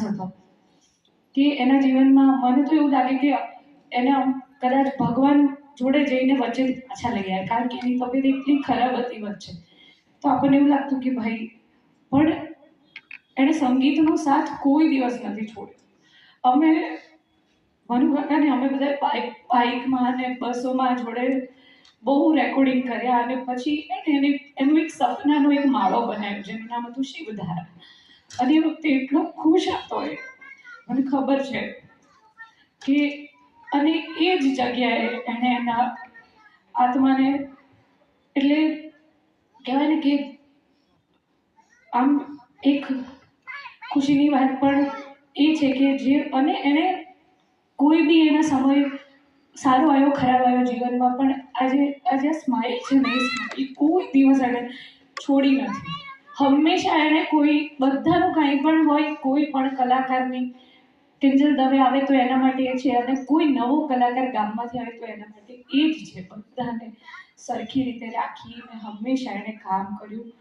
માણસ હતો કે એના જીવનમાં મને તો એવું લાગે કે એને કદાચ ભગવાન જોડે જઈને વચ્ચે પાછા લઈ આવ્યા, કારણ કે એની તબિયત એટલી ખરાબ હતી વચ્ચે. તો આપણને એવું લાગતું કે ભાઈ, પણ એણે સંગીતનો સાથ કોઈ દિવસ નથી છોડ્યો. અમે મનુકાકાને અમે બધા બાઇકમાં અને બસોમાં જોડે બહુ રેકોર્ડિંગ કર્યા, અને પછી એને એનું એક સપનાનો એક માળો બનાવ્યો જેનું નામ હતું શિવધારા. અને એ વખતે એટલો ખુશ હતો એ, મને ખબર છે કે, અને એ જ જગ્યાએ એણે એના આત્માને, એટલે કહેવાય ને કે આમ એક ખુશીની વાત પણ એ છે કે જે, અને એણે કોઈ બી એના સમય સારો આવ્યો ખરાબ આવ્યો જીવનમાં, પણ આજે સ્માઇલ છે ને, એ સ્માઇલ કોઈ દિવસ એણે છોડી નથી. હંમેશા એણે કોઈ, બધાનું કાંઈ પણ હોય, કોઈ પણ કલાકારની, કિંજલ દવે આવે તો એના માટે એ છે, અને કોઈ નવો કલાકાર ગામમાંથી આવે તો એના માટે એ જ છે. બધાને સરખી રીતે રાખીને હંમેશા એણે કામ કર્યું.